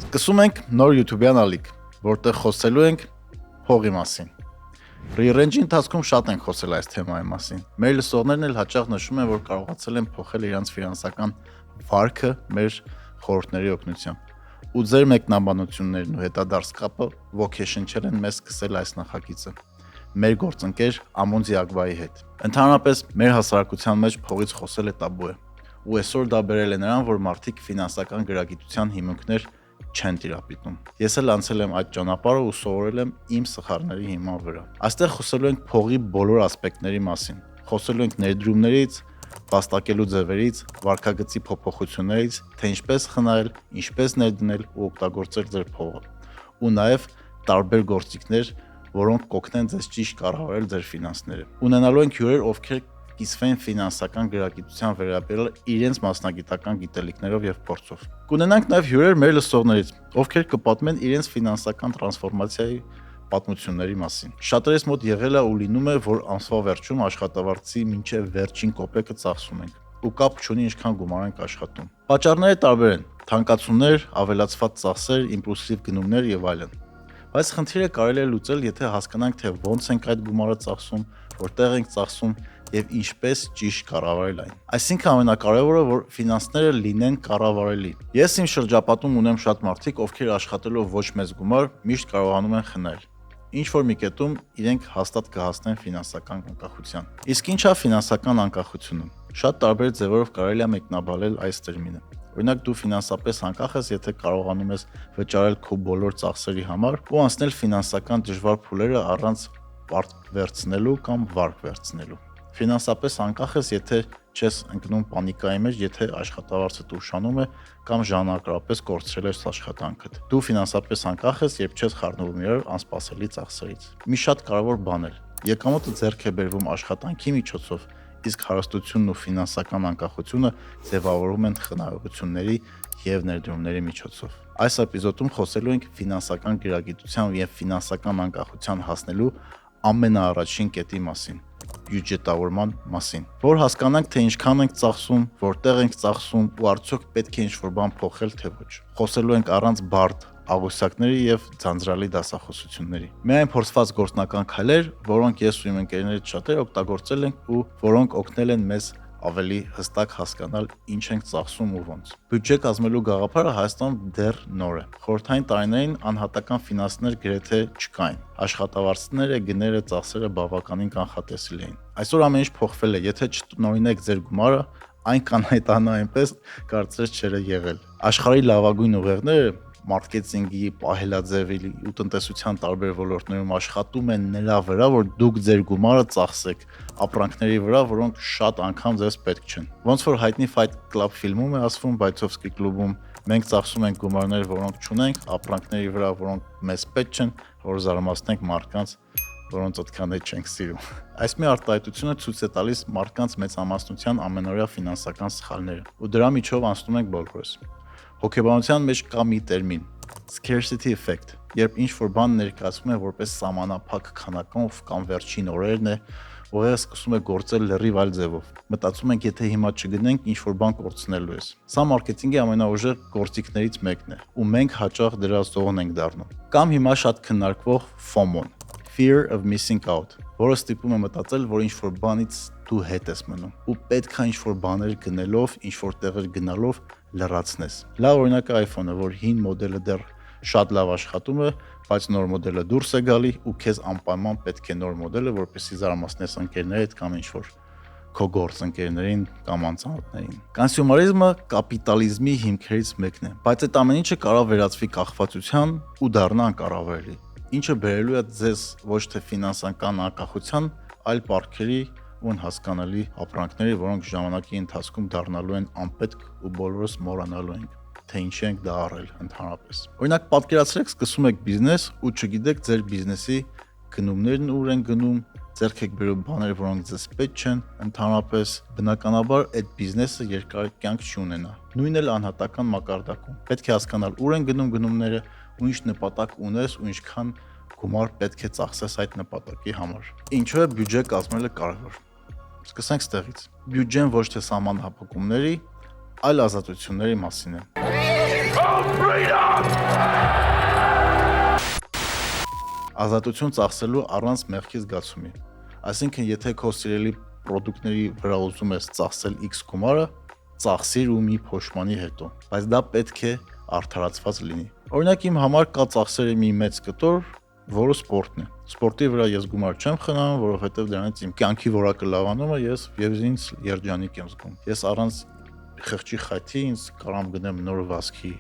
Սկսում ենք նոր YouTube-յան ալիք, որտեղ խոսելու ենք փողի մասին։ Re-range-ի ընթացքում շատ ենք խոսել այս թեմայի մասին։ Մեր լսողներն էլ հաճախ նշում են, որ կարողացել են փոխել իրենց ֆինանսական վարքը մեր խորհուրդների օգնությամբ։ Ու ձեր մեկնաբանություններն ու հետադարձ կապը ոգեշնչել են մեզ սկսել այս նախագիծը։ Մեր գործընկեր Ամոն Զիագվայի հետ։ Ընդհանրապես մեր հասարակության մեջ փողից խոսելը տաբու է։ Ու այսօր դա բերել է նրան, որ մարդիկ ֆինանսական գրագիտության հիմունքներ չեն տիրապետում։ Ես էլ անցել եմ այդ ճանապարհը ու սովորել եմ իմ սխալների հիման վրա։ Այստեղ խոսելու ենք փողի բոլոր ասպեկտների մասին։ Խոսելու ենք ներդրումներից, վաստակելու ձևերից, վարքագծի փոփոխություններից, թե ինչպես խնայել, ինչպես ներդնել ու օգտագործել ձեր փողը։ Ու նաև տարբեր գործիքներ, որոնք կօգնեն ձեզ ճիշտ կառավարել ձեր ֆինանսները։ Ունենալու ենք հյուրեր, ովքեր կիսվեն ֆինանսական գրագիտության վերաբերյալ իրենց մասնագիտական գիտելիքներով եւ փորձով։ Կունենանք նաեւ հյուրեր մեր լսողներից, ովքեր կպատմեն իրենց ֆինանսական տրանսֆորմացիայի պատմությունների մասին։ Շատերիս մոտ եղել է ու լինում է, որ ամսվա վերջում աշխատավարձի մինչև վերջին կոպեկը ծախսում ենք ու կապ չունի ինչքան գումար ենք աշխատում։ Պատճառները տարբեր են՝ թանկացումներ, ավելացված ծախսեր, իմպուլսիվ գնումներ եւ այլն։ Բայց խնդիրը կարելի է լուծել, եթե հասկանանք, թե ոնց ենք այդ գումարը ծախսում, որտեղ ենք ծախսում եւ ինչպես ճիշտ կառավարել այն։ Այսինքն ամենակարևորը, որ ֆինանսները լինեն կառավարելի։ Ես իմ շրջապատում ունեմ շատ մարդիկ, ովքեր աշխատելով ոչ մեծ գումար միշտ կարողանում են խնայել։ Ինչ որ մի կետում իրենք հաստատ կհասնեն ֆինանսական անկախության։ Իսկ ի՞նչ է ֆինանսական անկախությունը։ Շատ տարբեր ձևերով կարելի է մեկնաբանել այս տերմինը։ Օրինակ դու ֆինանսապես անկախ ես, եթե կարողանում ես վճարել քո բոլոր ծախսերի համար ու անցնել ֆինանսական դժվար փուլերը առանց վարկ վերցնելու կամ վարկ վերցնելու։ Ֆինանսապես անկախ ես, եթե չես ընկնում պանիկայի մեջ, եթե աշխատավարձդ ուշանում է կամ ժամանակապես կորցրել ես աշխատանքդ։ Դու ֆինանսապես անկախ ես, երբ չես խառնվում իրար անսպասելի ծախսերից։ Մի շատ կարևոր բան է։ Եկամուտը ձեռք է բերվում աշխատանքի միջոցով, իսկ հարստությունն ու ֆինանսական անկախությունը ձևավորվում են խնայողությունների եւ ներդրումների միջոցով։ Այս էպիզոդում խոսելու ենք ֆինանսական գրագիտության եւ ֆինանսական անկախության հասնելու ամենաառաջին կետի մասին՝ բյուջետավորման մասին, որ հասկանանք, թե ինչքան ենք ծախսում, որտեղ ենք ծախսում ու արդյոք պետք է ինչ-որ բան փոխել, թե ոչ։ Խոսելու ենք առանց բարդ աղյուսակների եւ ձանձրալի դասախոսությունների։ Միայն փորձված գործնական քայլեր, որոնք ես ու իմ ընկերներից շատերը օգտագործել ենք ու որոնք օգնել են մեզ ավելի հստակ հասկանալ ինչ ենք ծախսում ու ոնց։ Բյուջե կազմելու գաղափարը Հայաստանում դեռ նոր է։ Խորհրդային տարիներին անհատական ֆինանսներ գրեթե չկային։ Աշխատավարձները, գները, ծախսերը բավականին կանխատեսելի էին։ Այսօր ամեն ինչ փոխվել է, եթե չտնօրինեք ձեր գումարը, այն կանհետանա այնպես, կարծես չէր եղել։ Աշխարհի լավագույն ուղեղները մարքեթինգի, պահելաձևի ու տնտեսության տարբեր ոլորտներում աշխատում են նրա վրա, որ դուք ձեր գումարը ծախսեք ապրանքների վրա, որոնք շատ անգամ ձեզ պետք չեն։ Ոնց որ հայտնի Fight Club ֆիլմում է ասվում, Բայցովսկի կլուբում մենք ծախսում ենք գումարներ, որոնք չունենք, ապրանքների վրա, որոնք մեզ պետք չեն, որ զարմացնենք մարդկանց, որոնց այդքան էլ չենք սիրում։ Այս մի արտահայտությունը ցույց է տալիս մարդկանց մեծամասնության ամենօրյա ֆինանսական սխալները, ու դրա միջով անցնում ենք բոլորս։ Հոգեբանության մեջ կա մի տերմին՝ scarcity effect, երբ ինչ-որ բան ներկայացվում է որպես սահմանափակ քանակով կամ վերջին օրերն է, ուղեղը սկսում է գործել լրիվ այլ ձևով։ Մտածում ենք, եթե հիմա չգնենք, ինչ-որ բան կորցնելու ես։ Սա մարքեթինգի ամենաուժեղ գործիքներից մեկն է, ու մենք հաճախ դրա զոհն ենք դառնում։ Կամ հիմա շատ քննարկվող FOMO-ն, fear of missing out, որը ստիպում է մտածել, որ ինչ-որ բանից դու հետ ես մնում, ու պետք է ինչ-որ բաներ գնելով, ինչ-որ տեղեր գնալով լրացնես։ Լավ օրինակ է iPhone-ը, որ հին մոդելը դեռ շատ լավ աշխատում է, բայց նոր մոդելը դուրս է գալի ու քեզ անպայման պետք է նոր մոդելը, որպեսզի զարմացնես ընկերներիդ կամ ինչ-որ քո գործընկերներին կամ անծանոթներին։ Կոնսյումերիզմը կապիտալիզմի հիմքերից մեկն է, բայց այդ ամեն ինչը կարող վերածվի կախվածության ու դառնա անկառավարելի, ինչը բերելու է ձեզ ոչ թե ֆինանսական անկախության, այլ պարտքերի ու անհասկանալի ապրանքների, որոնք ժամանակի ընթացքում դառնալու են անպետք ու բոլորս մոռանալու ենք, թե ինչ ենք դա առել ընդհանրապես։ Օրինակ, պատկերացրեք, սկսում եք բիզնես ու չգիտեք ձեր բիզնեսի գնումներն ուր են գնում, ձեռք եք բերում բաներ, որոնք ձեզ պետք չեն, ընդհանրապես բնականաբար այդ բիզնեսը երկար կյանք չունենա։ Նույնն էլ անհատական մակարդակում։ Պետք է հասկանալ ուր են գնում գնումները ու ինչ նպատակ ունես ու ինչքան գումար պետք է ծախսես այդ նպատակի համար։ Ինչու է բյուջե կազմելը կարևոր։ Սկսենք ստեղից։ Բյուջեն ոչ թե սահմանափակումների, այլ ազատությունների մասին է։ Ազատություն ծախսելու առանց մեղքի զգացումի։ Այսինքն, եթե քո սիրելի պրոդուկտների վրա ուզում ես ծախսել X գումարը, ծախսիր ու մի փոշմանի հետո, բայց դա պետք է արդարացված լինի։ Օրինակ իմ համար կա ծախսերի մի մեծ կտոր, որը սպորտն է։ Սպորտի վրա ես գումար չեմ խնայում, որովհետև դրանից իմ կյանքի որակը լավանում է, ես ինձ երջանիկ եմ զգում։ Ես առանց խղճի խայթի ինձ կարամ գնեմ նոր վազքի,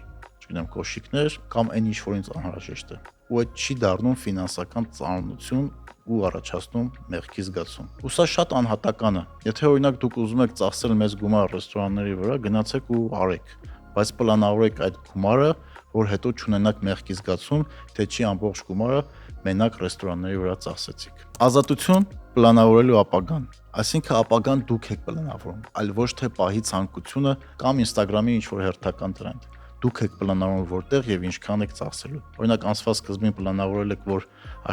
չգիտեմ, կոշիկներ կամ այն ինչ որ ինձ անհրաժեշտ է։ Ու այդ չի դառնում ֆինանսական ծանրություն ու առաջացնում մեղքի զգացում։ Ու սա շատ անհատական է։ Եթե օրինակ դուք ուզում եք ծախսել մեծ գումար ռեստորանների վրա, գնացեք ու արեք, բայց պլանավորեք այդ գումարը, որ հետո չունենաք մեղքի զգացում, թե չի ամբողջ գումարը մենակ ռեստորանների վրա ծախսեցիք։ Ազատություն պլանավորելու ապագան, այսինքն ապագան դուք եք պլանավորում, այլ ոչ թե պահի ցանկությունը կամ Instagram-ի ինչ-որ հերթական տրենդ։ Դուք եք պլանավորում որտեղ եւ ինչքան եք ծախսելու։ Օրինակ անցված սկզբին պլանավորել եք, որ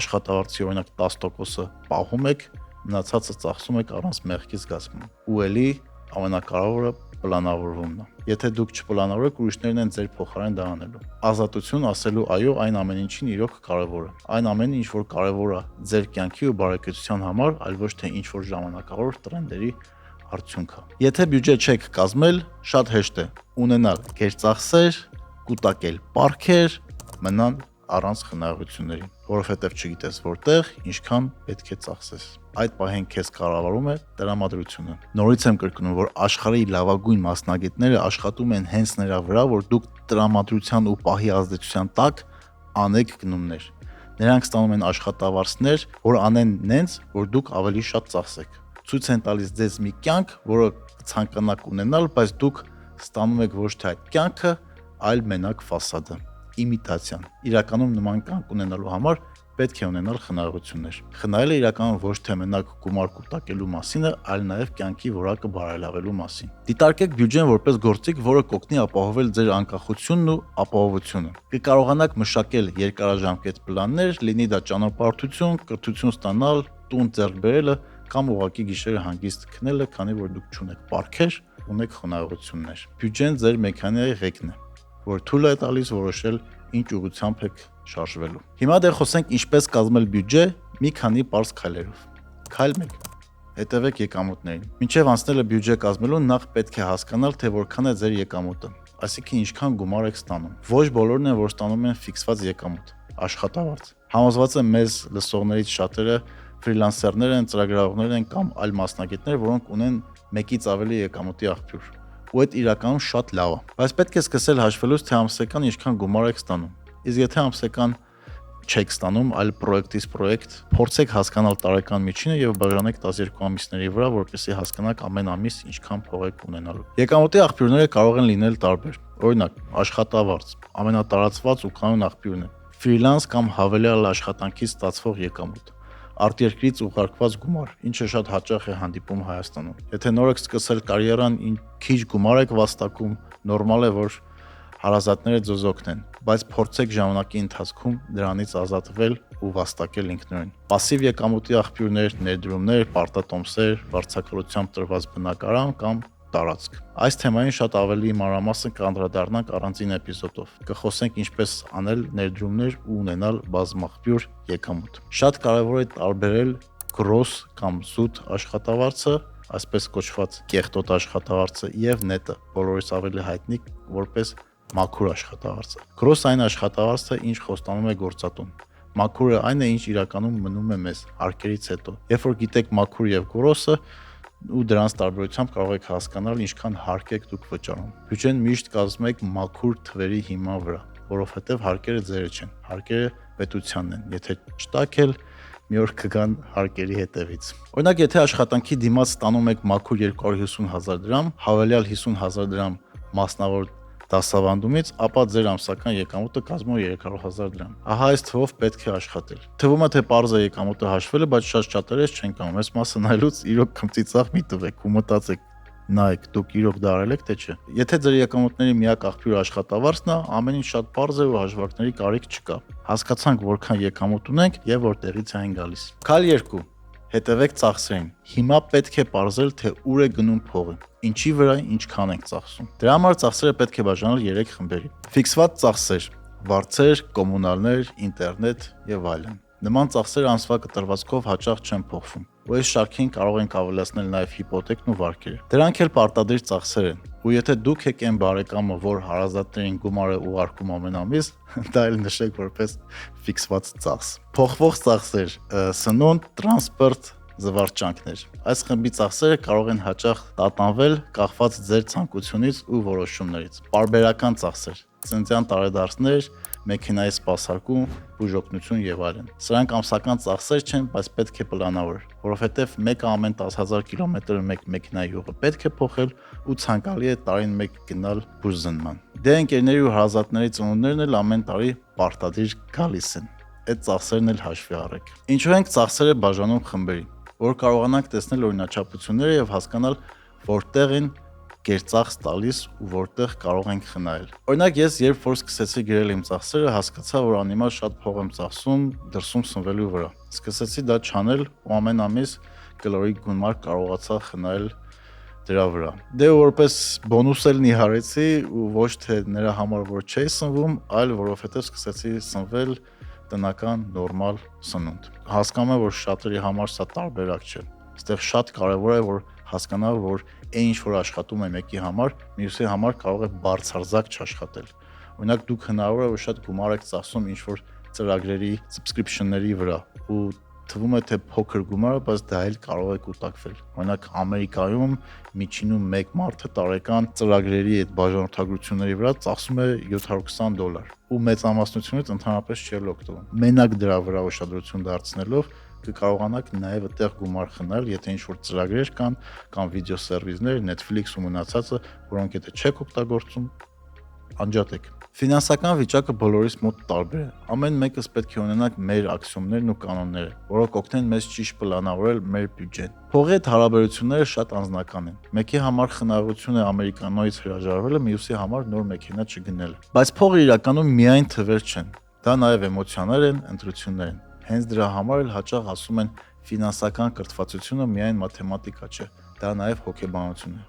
աշխատավարձի օրինակ 10%-ը պահում եք, մնացածը ծախսում եք առանց մեղքի զգացման։ Ու էլի ամենակարևորը պլանավորումն է։ Եթե դուք չպլանավորեք, ուրիշներն են ձեր փոխարեն դա անելու։ Ազատություն ասելու այո այն ամեն ինչին իրոք կարևոր է։ Այն ամենը, ինչ որ կարևոր է ձեր կյանքի ու բարեկեցության համար, այլ ոչ թե ինչ որ ժամանակավոր տրենդերի արդյունքը։ Եթե բյուջե չեք կազմել, շատ հեշտ է ունենալ գերծախսեր, կուտակել պարքեր, մնալ առանց խնայողությունների, որովհետև չգիտես որտեղ, ինչքան պետք է ծախսես։ Այդ պահին քեզ կառավարում է տրամադրությունը։ Նորից եմ կրկնում, որ աշխարհի լավագույն մասնագետները աշխատում են հենց նրա վրա, որ դուք տրամադրության ու պահի ազդեցության տակ անեք գնումներ։ Նրանք ստանում են աշխատավարձներ, որ անեն նենց, որ դուք ավելի շատ ծախսեք։ Ցույց են տալիս ձեզ մի կյանք, որը ցանկանաք ունենալ, բայց դուք ստանում եք ոչ թե այդ կյանքը, այլ մենակ ֆասադը, իմիտացիան։ Իրականում նման կյանք ունենալու համար պետք է ունենալ խնայողություններ։ Խնայելը իրականում ոչ թե մենակ գումար կուտակելու մասին է, այլ նաև կյանքի որակը բարելավելու մասին։ Դիտարկեք բյուջեն որպես գործիք, որը կօգնի ապահովել ձեր անկախությունն ու ապահովությունը։ Կկարողանաք մշակել երկարաժամկետ պլաններ, լինի դա ճանապարհորդություն, կրթություն ստանալ, տուն ձեռք բերելը կամ ուղղակի գիշերը հանգիստ քնելը, քանի որ դուք չունեք պարքեր, ունեք խնայողություններ։ Բյուջեն ձեր մեքանիկայի ղեկն է, որ թույլ է տալիս որոշել ինչ ուղղությամբ եք շարժվելու։ Հիմա դեռ խոսենք ինչպես կազմել բյուջե մի քանի պարզ քայլերով։ Քայլ 1. Հետևեք եկամուտներին։ Մինչև անցնելը բյուջե կազմելու նախ պետք է հասկանալ, թե որքան է ձեր եկամուտը, այսինքն ինչքան գումար եք ստանում։ Ոչ բոլորն են, որ ստանում են ֆիքսված եկամուտ, աշխատավարձ։ Համոզված եմ մեզ լսողներից շատերը ֆրիլանսերներ են, ծրագրավորներ են կամ այլ մասնագետներ, որոնք ունեն մեկից ավելի եկամուտի աղբյուր։ Ու այդ իրականում շատ լավ է։ Բայց պետք է սկսել հաշվելուց, թե ամսական ինչքան գումար եք ստանում։ Իսկ եթե ամսական չեք ստանում, այլ պրոյեկտից պրոյեկտ, փորձեք հասկանալ տարեկան միջինը եւ բաժանեք 12 ամիսների վրա, որպեսզի հասկանաք ամեն ամիս ինչքան փող եք ունենալու։ Եկամուտի աղբյուրները կարող են լինել տարբեր։ Օրինակ, աշխատավարձ, ամենատարածված ու կանոն աղբյուրն է։ Ֆրիլանս կամ հավելյալ աշխատանքից ստացվող եկամուտ։ Արտերկրից ուղարկված գումար, ինչը շատ հաճախ է հանդիպում Հայաստանում։ Եթե նոր եք սկսել կարիերան, քիչ գումար եք վաստակում, նորմալ է, որ հարազատները ձոզոքն են, բայց փորձեք ժամանակի ընթացքում դրանից ազատվել ու վաստակել ինքնուրույն։ Պասիվ եկամուտի աղբյուրներ, ներդրումներ, պարտատոմսեր, վարձակալությամբ տրված բնակարան կամ տարածք։ Այս թեմային շատ ավելի մանրամասն կանդրադառնանք առանձին էպիզոդով։ Կխոսենք ինչպես անել ներդրումներ ու ունենալ բազմաղբյուր եկամուտ։ Շատ կարևոր է տարբերել gross կամ զուտ աշխատավարձը, այսպես կոչված կեղտոտ աշխատավարձը եւ նետը, բոլորից ավելի հայտնի որպես մաքուր աշխատավարձը։ Gross այն աշխատավարձը, ինչ խոստանում է գործատուն։ Մաքուրը այն է, ինչ իրականում մնում է մեզ հարկերից հետո։ Երբ որ գիտեք մաքուր եւ gross-ը, ու դրանց տարբերությամբ կարող եք հասկանալ ինչքան հարկ եք դուք վճարում։ Բյուջեն միշտ կազմեք մաքուր թվերի հիման վրա, որովհետև հարկերը ձերը չեն, հարկերը պետությանն են։ Եթե չտաք էլ մի օր կգան հարկերի հետևից։ Օրինակ, եթե աշխատանքի դիմաց ստանում եք մաքուր 250,000 դրամ, հավելյալ 50,000 դրամ մասնավոր դասավանդումից, ապա ձեր ամսական եկամուտը կազմում է 300,000 դրամ։ Ահա այս թվով պետք է աշխատել։ Թվում է թե պարզ է եկամուտը հաշվելը, բայց շատ չեն կանում։ Այս մասը նայելուց իրոք քմծիծաղ մի տվեք ու մտածեք, նայեք, դուք իրոք դա արել եք թե չէ։ Եթե ձեր եկամուտների միակ աղբյուրը աշխատավարձն է, ամեն ինչ շատ պարզ է ու հաշվարկների կարիք չկա։ Հասկացանք որքան եկամուտ ունենք եւ որտեղից է այն գալիս։ Քայլ 2. Հետևեք ծախսերին։ Հիմա պետք է ողջել, թե ուր է գնում փողը, ինչի վրա ինչքան ենք ծախսում։ Դրա համար ծախսերը պետք է բաժանել 3 խմբերի։ Ֆիքսված ծախսեր, վարձեր, կոմունալներ, ինտերնետ եւ այլն։ Նման ծախսերը ամսվա կտրվածքով հաճախ չեն փոխվում։ Ու այս շարքին կարող ենք ավելացնել նաև հիպոթեկն ու վարկերը։ Դրանք էլ պարտադիր ծախսեր են։ Ու եթե դուք եք այն բարեկամը, որ հարազատներին գումարը ուղարկում ամեն ամիս, դա էլ նշեք որպես ֆիքսված ծախս։ Փոխվող ծախսեր՝ սնունդ, տրանսպորտ, զվարճանքներ։ Այս խմբի ծախսերը կարող են հաճախ տատանվել կախված ձեր ցանկությունից ու որոշումներից։ Պարբերական ծախսեր՝ ծննդյան տարեդարձներ, մեքենայի սպասարկում, բուժօգնություն եւ այլն։ Սրանք ամսական ծախսեր չեն, բայց պետք է պլանավոր, որովհետեւ մեկը ամեն 10,000 կիլոմետր մեկ մեքենայի յուղը պետք է փոխել ու ցանկալի է տարին մեկ գնալ բուժզնման։ Դե ընկերների ու հարազատների ծնունդներն էլ ամեն տարի պարտադիր գալիս են։ Այդ ծախսերն էլ հաշվի առեք։ Ինչու ենք ծախսերը բաժանում խմբերի, որ կարողանանք տեսնել օրինաչափությունները եւ հասկանալ որտեղ են գերծախս տալիս ու որտեղ կարող ենք խնայել։ Օրինակ ես երբ որ սկսեցի գրել իմ ծախսերը, հասկացա, որ անիմալ շատ փող եմ ծախսում դրսում սնվելու վրա։ Սկսեցի դա չանել ու ամեն ամիս կլորի գումար կարողացա խնայել դրա վրա։ Դե որպես բոնուս էլ նիհարեցի ու ոչ թե նրա համար որ չէի սնվում, այլ որովհետև սկսեցի սնվել տնական նորմալ սնունդ։ Հասկանում եմ, որ շատերի համար սա տարբերակ չէ։ Այստեղ շատ կարևոր է որ հասկանալ, որ այն ինչ որ աշխատում է մեկի համար, մյուսի համար կարող է բարձրազակ չաշխատել։ Օրինակ դուք հնարավոր է որ շատ գումար եք ծախսում ինչ որ ծրագրերի, subscription-ների վրա ու թվում է թե փոքր գումար է, բայց դա էլ կարող է կուտակվել։ Օրինակ Ամերիկայում միջինում մեկ մարդը տարեկան ծրագրերի այդ բաժանորդագրությունների վրա ծախսում է $720 ու մեծամասնությունից ընդհանրապես չի օգտվում։ Մենակ դրա վրա ուշադրություն դարձնելով կկարողանաք նաև այդտեղ գումար խնայել, եթե ինչ-որ ծրագրեր կան, կամ վիդեո սերվիսներ, Netflix ու մնացածը, որոնք եթե չեք օգտագործում, անջատեք։ Ֆինանսական վիճակը բոլորիս մոտ տարբեր է։ Ամեն մեկս պետք է ունենանք մեր աքսիոմներն ու կանոնները, որոնք օգնեն մեզ ճիշտ պլանավորել մեր բյուջեն։ Փողի հետ հարաբերությունները շատ անձնական են։ Մեկի համար խնայողություն է ամերիկանոյից հրաժարվելը, մյուսի համար նոր մեքենա չգնելը։ Բայց փողը իրականում միայն թվեր չեն։ Դա նաև էմոցիաներ են, ընտրություններ են։ Հենց դրա համար էլ հաճախ ասում են ֆինանսական կրթվածությունը միայն մաթեմատիկա չէ, դա նաև հոգեբանություն է։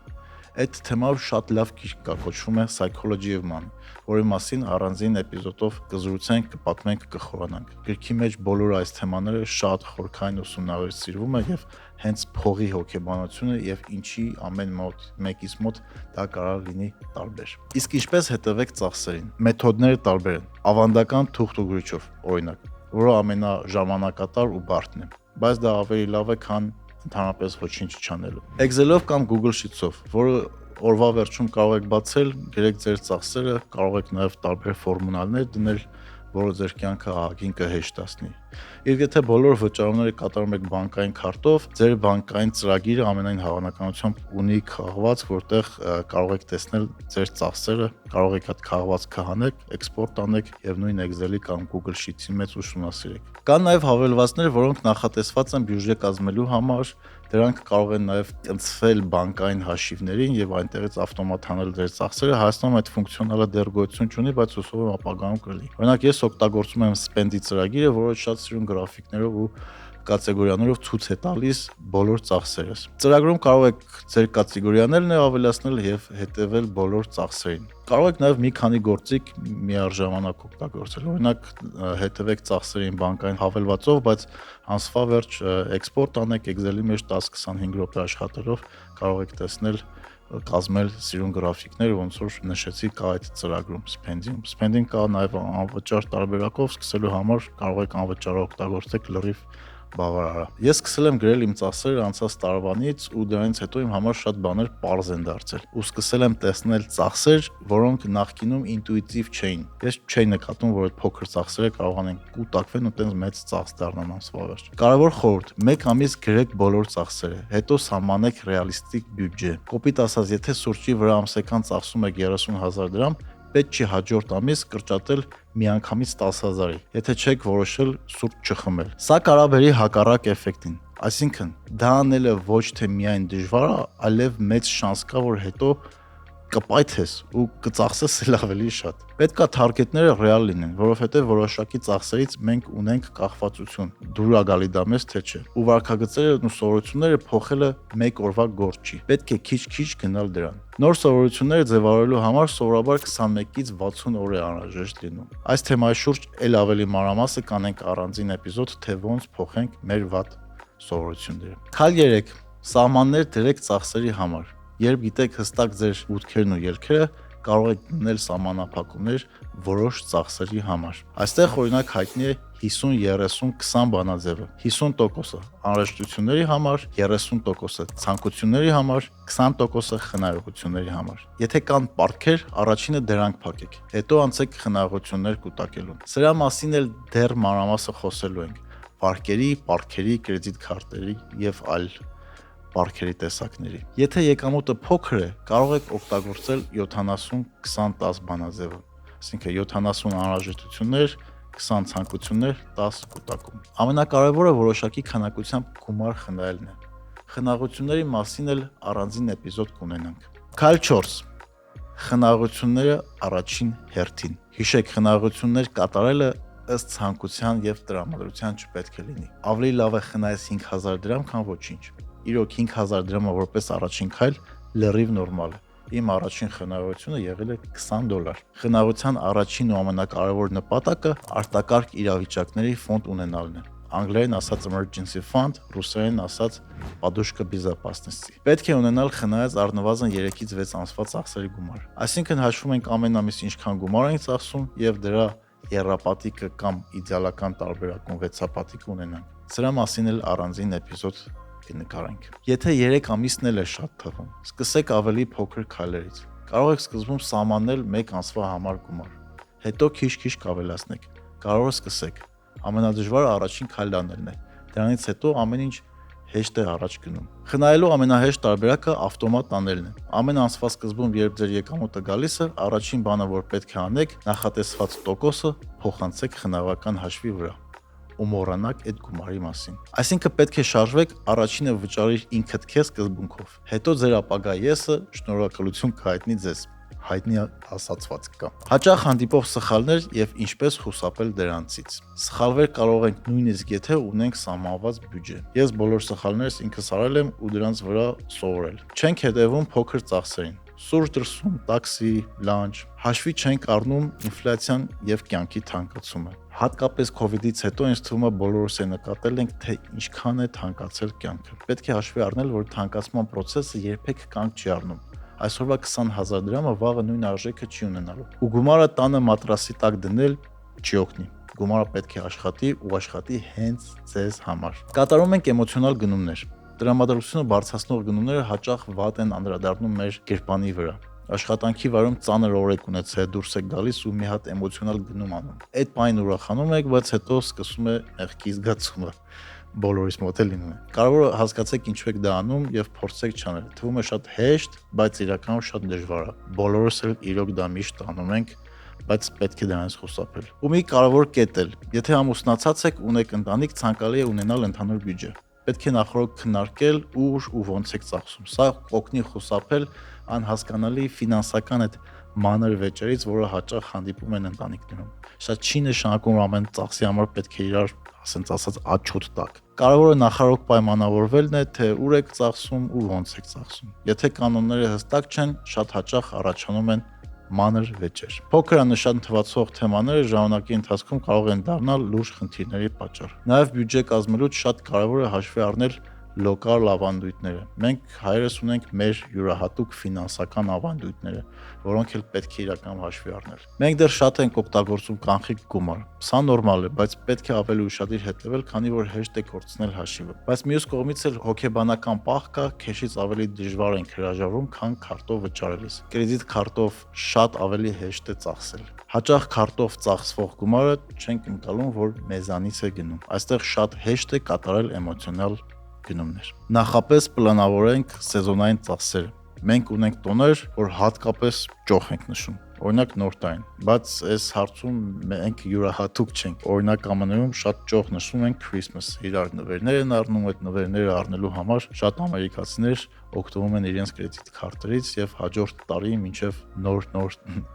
Այդ թեմայով շատ լավ գիրք կա, կոչվում է Psychology of Money, որի մասին առանձին էպիզոդով կզրուցենք, կպատմենք, կխորանանք։ Գրքի մեջ բոլոր այս թեմաները շատ խորքային ուսումնասիրվում է եւ հենց փողի հոգեբանությունը եւ ինչի ամեն մեկից մոտ դա կարող լինի տարբեր։ Իսկ ինչպես հետևեք ծախսերին։ Մեթոդները տարբեր են։ Ավանդական թուղթուգրիչով, օրինակ, որը ամենաժամանակատար ու բարդն է, բայց դա ավելի լավ է, քան ընդհանրապես ոչինչ չանելու։ Excel-ով կամ Google Sheets-ով, որը օրվա վերջում կարող եք բացել, գրեք ձեր ծախսերը, կարող եք նաև տարբեր ֆորմուլաներ դնել, որը ձեր կյանքը ահագին կհեշտացնի։ Իսկ եթե բոլոր վճարումները կատարում եք բանկային քարտով, ձեր բանկային ծրագիրը ամենայն հավանականությամբ ունի քաղվածք, որտեղ կարող եք տեսնել ձեր ծախսերը, կարող եք այդ քաղվածքը հանեք, էքսպորտ անեք եւ նույն Excel-ի կամ Google Sheets-ի մեջ ուսումնասիրեք։ Կան նաև հավելվածներ, որոնք նախատեսված են բյուջե կազմելու համար, դրանք կարող են նաև կնցվել բանկային հաշիվներին եւ այնտեղից ավտոմատ հանել ձեր ծախսերը։ Հայաստանում այդ ֆունկցիոնալը դեռ գոյություն չունի, բայց հուսով եմ ապագայում կլինի։ Օրինակ ես օգտագործում եմ Spend-ի ծրագիրը, որը շատ սիրուն գրաֆիկներով ու կատեգորիաներով ցույց է տալիս բոլոր ծախսերս։ Ծրագրում կարող եք ձեր կատեգորիաներն ավելացնել եւ հետեւել բոլոր ծախսերին։ Կարող եք նաեւ մի քանի գործիք միաժամանակ օգտագործել։ Օրինակ հետևեք ծախսերին բանկային հավելվածով, բայց ամսվա վերջ էքսպորտ անեք Excel-ի մեջ 10-25 րոպե աշխատելով կարող եք տեսնել կազմել սիրուն գրաֆիկներ, ոնց որ նշեցի կա այդ ծրագրում Spend-ին կա նաև անվճար տարբերակով սկսելու համար կարող եք անվճարը օգտագործեք լրիվ բավարար։ Ես սկսել եմ գրել իմ ծախսերը անցած տարվանից ու դրանից հետո իմ համար շատ բաներ պարզ են դարձել ու սկսել եմ տեսնել ծախսեր, որոնք նախկինում ինտուիտիվ չէին։ Ես չէի նկատում, որ այդ փոքր ծախսերը կարողանեն կուտակվեն ու տենց մեծ ծախս դառնան ամսվա վերջ։ Կարևոր խորհուրդ՝ մեկ ամիս գրեք բոլոր ծախսերը, հետո սահմանեք ռեալիստիկ բյուջե։ Կոպիտ ասած, եթե սուրճի վրա ամսական ծախսում եք 30,000 դրամ, պետք չի հաջորդ ամիս կրճատել միանգամից 10,000-ի, եթե չեք որոշել սուրճ չխմել։ Սա կարող բերի հակառակ էֆեկտին։ Այսինքն, դա անելը ոչ թե միայն դժվար է, այլև մեծ շանս կա, որ հետո կպայթես ու կծախսես էլ ավելի շատ։ Պետքա թարգետները ռեալ լինեն, որովհետև որոշակի ծախսերից մենք ունենք կախվածություն, դուր ա գալի դա մեզ թե չէ։ Ու վարքագծերն ու սովորությունները փոխելը մեկ օրվա գործ չի։ Պետք է քիչ-քիչ գնալ դրան։ Նոր սովորությունները ձևավորելու համար սովորաբար 21-ից 60 օր է անհրաժեշտ լինում։ Այս թեմայի շուրջ ել ավելի մանրամասը կանենք առանձին էպիզոդ, թե ոնց փոխենք մեր վատ սովորությունները։ Քայլ 3. Սահմաններ դրեք ծախսերի համար։ Երբ գիտեք հստակ ձեր մուտքերն ու ելքերը, կարող եք դնել սահմանափակումներ որոշ ծախսերի համար։ Այստեղ օրինակ հայտնի է 50-30-20 բանաձևը։ 50%-ը անհրաժեշտությունների համար, 30%-ը ցանկությունների համար, 20%-ը խնայողությունների համար։ Եթե կան պարտքեր, առաջինը դրանք փակեք, հետո անցեք խնայողություններ կուտակելուն։ Սրա մասին էլ դեռ մանրամասը խոսելու ենք։ Վարկերի, պարտքերի, կրեդիտ քարտերի եւ այլ պարտքերի տեսակների։ Եթե եկամուտը փոքր է, կարող եք օգտագործել 70-20-10 բանաձևը, այսինքն 70 անհրաժեշտություններ, 20 ցանկություններ, 10 կուտակում։ Ամենակարևորը որոշակի քանակությամբ գումար խնայելն է։ Խնայողությունների մասին էլ առանձին էպիզոդ կունենանք։ Քայլ 4. Խնայողությունները առաջին հերթին։ Հիշեք, խնայողություններ կատարելը ըստ ցանկության եւ տրամադրության չպետք է լինի։ Ավելի լավ է խնայես 5000 դրամ, քան ոչինչ։ Իրոք 5000 դրամը որպես առաջին քայլ լրիվ նորմալ է։ Իմ առաջին խնայողությունը եղել է $20։ Խնայողության առաջին ու ամենակարևոր նպատակը արտակարգ իրավիճակների ֆոնդ ունենալն է։ Անգլերեն ասած emergency fund, ռուսերեն ասած подушка безопасности։ Պետք է ունենալ խնայած առնվազն 3-ից 6 ամսվա ծախսերի գումար։ Այսինքն հաշվում ենք ամեն ամիս ինչքան գումար ենք ծախսում եւ դրա եռապատիկը կամ իդեալական տարբերակում վեցապատիկ ունենանք։ Սրա մասին էլ առանձին էպիզոդ կնկարենք։ Եթե 3 ամիսն էլ է շատ թվում, սկսեք ավելի փոքր քայլերից։ Կարող եք սկզբում սահմանել 1 ամսվա համար գումար, հետո քիչ-քիչ կավելացնեք։ Կարող սկսեք։ Ամենադժվարը առաջին քայլն անելն է։ Դրանից հետո ամեն ինչ հեշտ է առաջ գնում։ Խնայելու ամենահեշտ տարբերակը ավտոմատ անելն է։ Ամեն ամսվա սկզբում, երբ ձեր եկամուտը գալիս է, առաջին բանը, որ պետք է անեք, նախատեսված տոկոսը փոխանցեք խնայողական հաշվի վրա ու մոռանաք այդ գումարի մասին։ Այսինքն պետք է շարժվեք առաջինը վճարիր ինքդ քեզ սկզբունքով։ Հետո ձեր ապագա եսը շնորհակալություն կհայտնի ձեզ։ Հայտնի ասացված կա։ Հաճախ հանդիպող սխալներ եւ ինչպես խուսափել դրանցից։ Սխալվել կարող ենք նույնիսկ եթե ունենք սահմանված բյուջե։ Ես բոլոր սխալներս ինքս արել եմ ու դրանց վրա սովորել։ Չենք հետևում փոքր ծախսերին։ Սուրճ դրսում, տաքսի, լանչ, հաշվի չենք առնում ինֆլյացիան եւ կյանքի թանկացումը։ Հատկապես COVID-ից հետո ինձ թվում է բոլորս է նկատել ենք, թե ինչքան է թանկացել կյանքը։ Պետք է հաշվի առնել, որ թանկացման process-ը երբեք կանգ չի առնում։ Այսօրվա 20000 դրամը վաղը նույն արժեքը չի ունենալու։ Ու գումարը տանը մատրասի տակ դնել չի օգնի։ Գումարը պետք է աշխատի ու աշխատի հենց ձեզ համար։ Կատարում ենք էմոցիոնալ գնումներ։ Տրամադրությունը բարձրացնող գնումները հաճախ վատ են անդրադառնում մեր գրպանի վրա։ Աշխատանքի վարում ծանր օրեք ունեցել, դուրս եք գալիս ու մի հատ էմոցիոնալ գնում անում։ Այդ բանը ուրախանում եք, բայց հետո սկսում է մեղքի զգացումը։ Բոլորիս մոտ է լինում է։ Կարևոր է հասկացեք ինչու եք դա անում եւ փորձեք չանել։ Թվում է շատ հեշտ, բայց իրականում շատ դժվար է։ Բոլորս էլ իրոք դա միշտ անում ենք, բայց պետք է դրանից խուսափել։ Ու մի կարևոր կետ էլ, եթե ամուսնացած եք, ունեք ընտանիք, ցանկալի է ունենալ ընդհանուր բյուջե։ Պետք է նախորդ քննարկել ուր ու ոնց եք ծախսում։ Սա օգնի խուսափել անհասկանալի ֆինանսական այդ մանր վեճերից, որը հաճախ հանդիպում են ընտանիքներում։ Շատ չի նշանակում ամեն ծախսի համար պետք է իրար, ասենց ասած, աչոտ տակ։ Կարևորը նախարարող պայմանավորվելն է, թե ուր եք ծախսում ու ոնց եք ծախսում։ Եթե կանոնները հստակ չեն, շատ հաճախ առաջանում են մանր վեճեր։ Փոքրանշան թվացող թեմաները ժամանակի ընթացքում կարող են դառնալ լուրջ խնդիրների պատճառ։ Նաև բյուջե կազմելուց շատ կարևոր է հաշվի առնել լոկալ ավանդույթները։ Մենք հայերս ունենք մեր յուրահատուկ ֆինանսական ավանդույթները, որոնք էլ պետք է իրական հաշվի առնել։ Մենք դեռ շատ ենք օգտագործում կանխիկ գումար։ Սա նորմալ է, բայց պետք է ավելի ուշադիր հետևել, քանի որ հեշտ է կորցնել հաշիվը։ Բայց մյուս կողմից էլ հոգեբանական պահ կա, քեշից ավելի դժվար ենք հրաժարվում, քան քարտով վճարելիս։ Կրեդիտ քարտով շատ ավելի հեշտ է ծախսել։ Հաճախ քարտով ծախսվող գումարը չենք ընկալում, որ մեզանից է գնում։ Այստեղ շատ հեշտ է կատարել էմոցիոնալ գնումներ։ Նախապես պլանավորենք սեզոնային ծախսերը։ Մենք ունենք տոներ, որ հատկապես ճոխ ենք նշում։ օրինակ նոր տարին, բայց այս հարցում մենք յուրահատուկ չենք։ Օրինակ ԱՄՆ-ում շատ ճոխ նշում են Christmas, իրար նվերներ են առնում, այդ նվերները առնելու համար շատ ամերիկացիներ օգտվում են իրենց կրեդիտ քարտերից եւ հաջորդ տարի մինչեւ նոր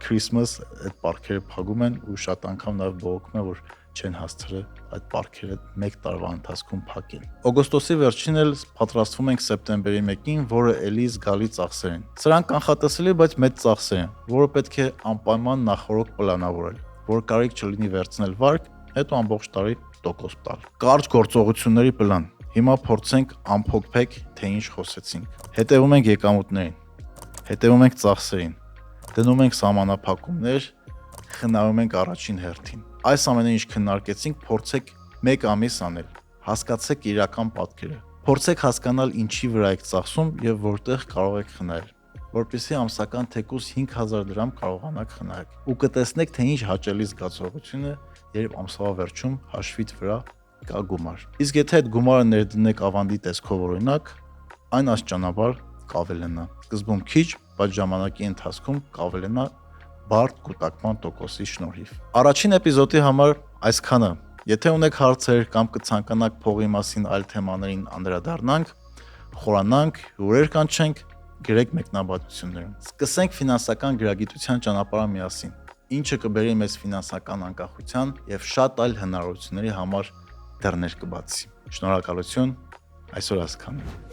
Christmas այդ պարքերը փակում են ու շատ անգամ նաեւ բողոքում են, որ չեն հասցրել այդ պարքերը 1 տարվա ընթացքում փակել։ Օգոստոսի վերջին էլ պատրաստվում ենք սեպտեմբերի 1-ին, որը էլի զգալի ծախսեր են։ Սրանք կանխատեսելի, բայց մեծ ծախսեր են, որը պետք է անպայման նախորդ պլանավորել, որ կարիք չլինի վերցնել վարկ, հետո ամբողջ տարի տոկոս տալ։ Կարճ գործողությունների պլան։ Հիմա փորձենք ամփոփեք, թե ինչ խոսեցինք։ Հետևում ենք եկամուտներին, հետևում ենք ծախսերին, դնում ենք սահմանափակումներ, խնայում ենք առաջին հերթին։ Այս ամենը ինչ քննարկեցինք, փորձեք 1 ամիս անել, հասկացեք իրական պատկերը։ Փորձեք հասկանալ ինչի վրա եք ծախսում եւ որտեղ կարող եք խնայել, որպեսզի ամսական թեկուզ 5000 դրամ կարողանաք խնայել։ Ու կտեսնեք, թե ինչ հաճելի զգացողություն է, երբ ամսվա վերջում հաշվիդ վրա կա գումար։ Իսկ եթե այդ գումարը ներդնեք ավանդի տեսքով օրինակ, այն աստիճանաբար կավելանա։ Սկզբում քիչ, բայց ժամանակի ընթացքում կավելանա բարդ կուտակման տոկոսի շնորհիվ։ Առաջին էպիզոդի համար այսքանը։ Եթե ունեք հարցեր կամ կցանկանաք փողի մասին այլ թեմաներին անդրադառնանք, խորանանք, ուրեր կանչենք, գրեք մեկնաբանություններում։ Սկսենք ֆինանսական գրագիտության ճանապարհը միասին, ինչը կբերի մեզ ֆինանսական անկախության եւ շատ այլ հնարավորությունների համար դռներ կբացի։ Շնորհակալություն, այսօր այսքանը։